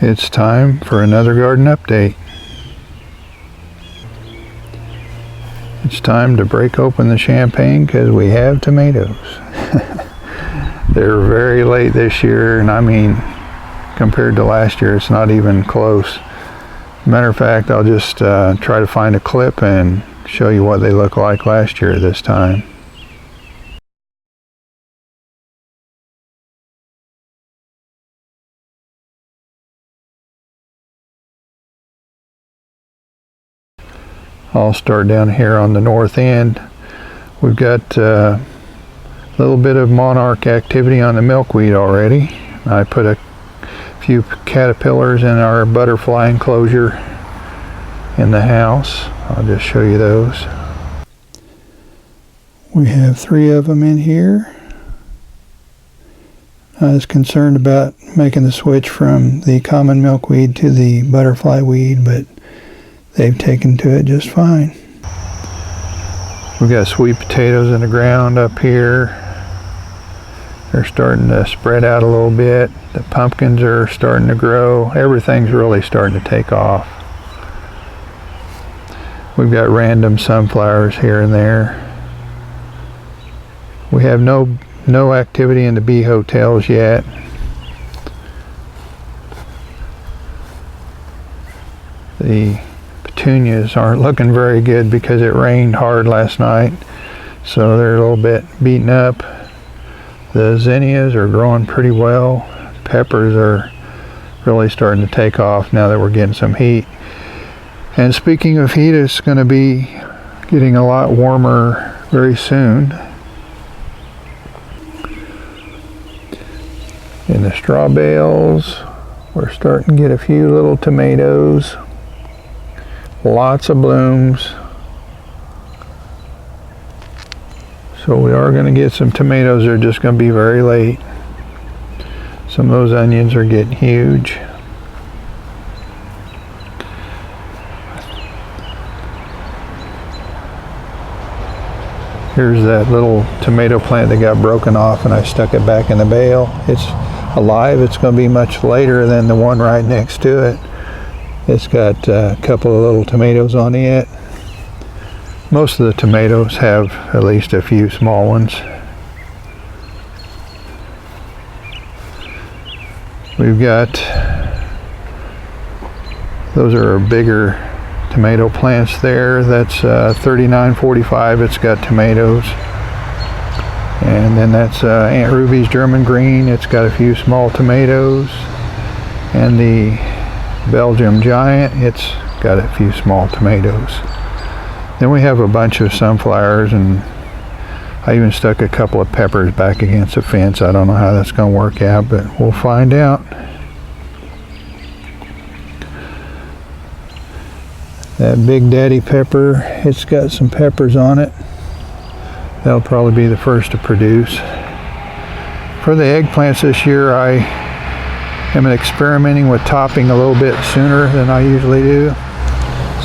It's time for another garden update. It's time to break open the champagne because we have tomatoes. They're very late this year, and I mean, compared to last year, it's not even close. Matter of fact, I'll just try to find a clip and show you what they look like last year this time. I'll start down here on the north end. We've got a little bit of monarch activity on the milkweed already. I put a few caterpillars in our butterfly enclosure in the house. I'll just show you those. We have 3 of them in here. I was concerned about making the switch from the common milkweed to the butterfly weed, but they've taken to it just fine. We've got sweet potatoes in the ground up here. They're starting to spread out a little bit. The pumpkins are starting to grow. Everything's really starting to take off. We've got random sunflowers here and there. We have no activity in the bee hotels yet. The petunias aren't looking very good because it rained hard last night, so they're a little bit beaten up. The zinnias are growing pretty well. Peppers are really starting to take off now that we're getting some heat. And speaking of heat, it's going to be getting a lot warmer very soon. In the straw bales, we're starting to get a few little tomatoes. Lots of blooms. So we are going to get some tomatoes. They're just going to be very late. Some of those onions are getting huge. Here's that little tomato plant that got broken off and I stuck it back in the bale. It's alive. It's going to be much later than the one right next to it. It's got a couple of little tomatoes on it. Most of the tomatoes have at least a few small ones. We've got, those are bigger tomato plants there. That's 3945. It's got tomatoes. And then that's Aunt Ruby's German green. It's got a few small tomatoes. And the Belgium giant, it's got a few small tomatoes. Then we have a bunch of sunflowers, and I even stuck a couple of peppers back against the fence. I don't know how that's going to work out, but we'll find out. That Big Daddy pepper, it's got some peppers on it. That'll probably be the first to produce. For the eggplants this year, I am experimenting with topping a little bit sooner than I usually do.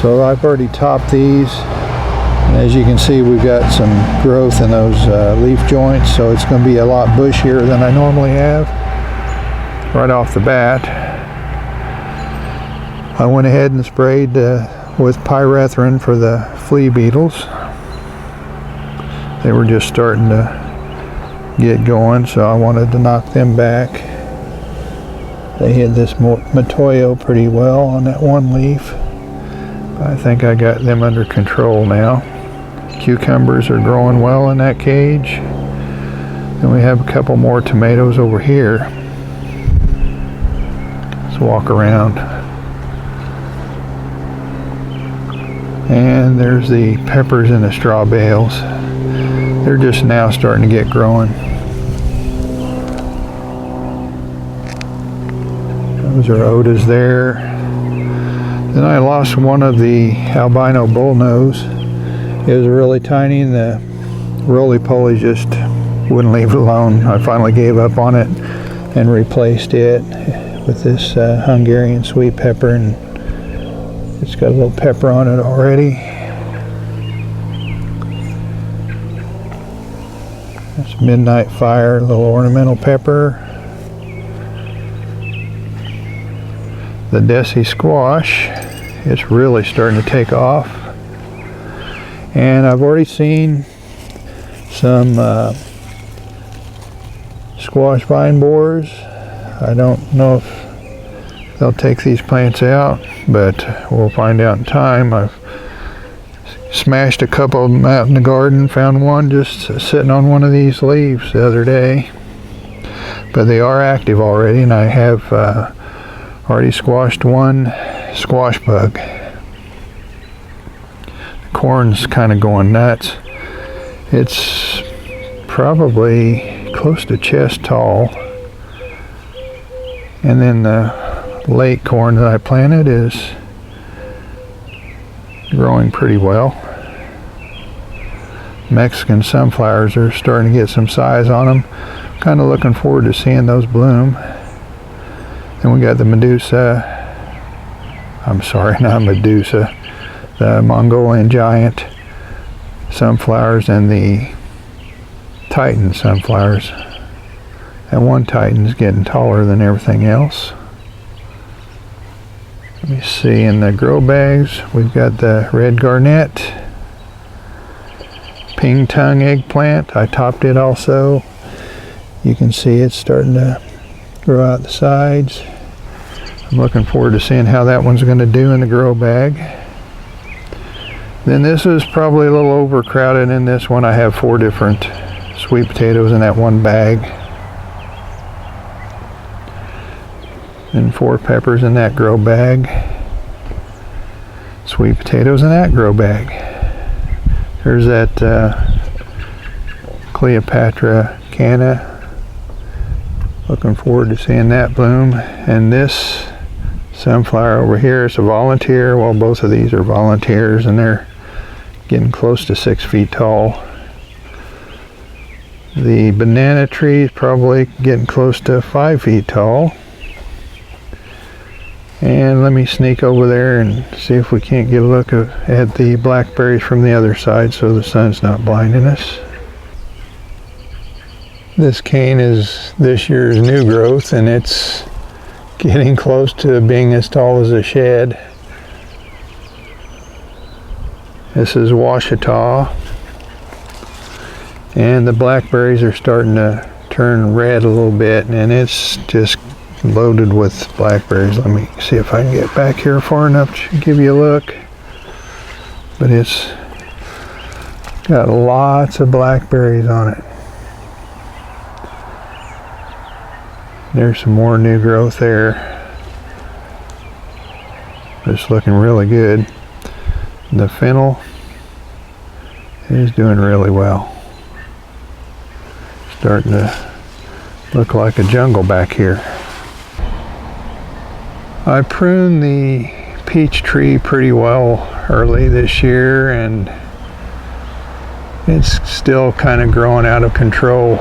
So I've already topped these. And as you can see, we've got some growth in those leaf joints, so it's going to be a lot bushier than I normally have right off the bat. I went ahead and sprayed with pyrethrin for the flea beetles. They were just starting to get going, so I wanted to knock them back. They hit this Matoyo pretty well on that one leaf. I think I got them under control now. Cucumbers are growing well in that cage. And we have a couple more tomatoes over here. Let's walk around. And there's the peppers in the straw bales. They're just now starting to get growing. Those are Odas there. Then I lost one of the albino bullnose. It was really tiny and the roly-poly just wouldn't leave it alone. I finally gave up on it and replaced it with this Hungarian sweet pepper, and it's got a little pepper on it already. That's Midnight Fire, a little ornamental pepper. the Desi squash. It's really starting to take off. And I've already seen some squash vine borers. I don't know if they'll take these plants out, but we'll find out in time. I've smashed a couple of them out in the garden, found one just sitting on one of these leaves the other day. But they are active already, and I have already squashed one squash bug. The corn's kind of going nuts. It's probably close to chest tall. And then the late corn that I planted is growing pretty well. Mexican sunflowers are starting to get some size on them. Kind of looking forward to seeing those bloom. Then we got the the Mongolian giant sunflowers and the Titan sunflowers. And one Titan's getting taller than everything else. Let me see, in the grow bags we've got the red Garnett, Pingtung eggplant. I topped it also. You can see it's starting to grow out the sides. I'm looking forward to seeing how that one's going to do in the grow bag. Then this is probably a little overcrowded in this one. I have 4 different sweet potatoes in that one bag. And 4 peppers in that grow bag. Sweet potatoes in that grow bag. There's that Cleopatra canna. Looking forward to seeing that bloom. And this sunflower over here is a volunteer. Well, both of these are volunteers, and they're getting close to 6 feet tall. The banana tree is probably getting close to 5 feet tall. And let me sneak over there and see if we can't get a look at the blackberries from the other side so the sun's not blinding us. This cane is this year's new growth, and it's getting close to being as tall as a shed. This is Washita, and the blackberries are starting to turn red a little bit, and it's just loaded with blackberries. Let me see if I can get back here far enough to give you a look. But it's got lots of blackberries on it. There's some more new growth there. It's looking really good. The fennel is doing really well. Starting to look like a jungle back here. I pruned the peach tree pretty well early this year, and it's still kind of growing out of control.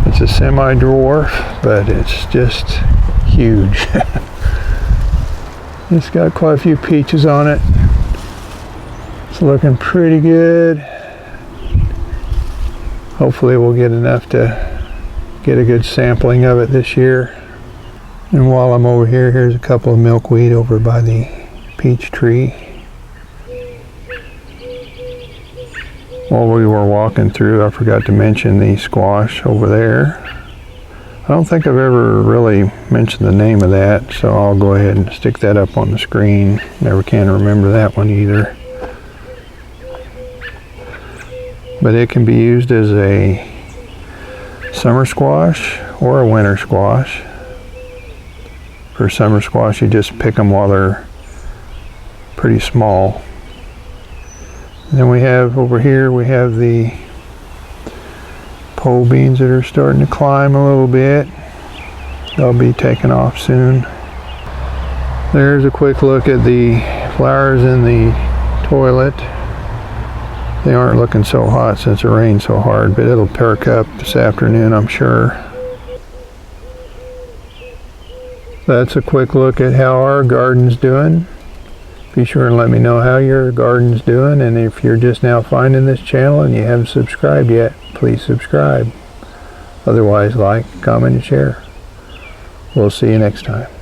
It's a semi-dwarf, but it's just huge. It's got quite a few peaches on it. It's looking pretty good. Hopefully we'll get enough to get a good sampling of it this year. And while I'm over here, here's a couple of milkweed over by the peach tree. While we were walking through, I forgot to mention the squash over there. I don't think I've ever really mentioned the name of that, so I'll go ahead and stick that up on the screen. Never can remember that one either. But it can be used as a summer squash or a winter squash. For summer squash, you just pick them while they're pretty small. And then we have over here, we have the pole beans that are starting to climb a little bit. They'll be taking off soon. There's a quick look at the flowers in the toilet. They aren't looking so hot since it rained so hard, but it'll perk up this afternoon, I'm sure. That's a quick look at how our garden's doing. Be sure and let me know how your garden's doing, and if you're just now finding this channel and you haven't subscribed yet, please subscribe. Otherwise, like, comment, and share. We'll see you next time.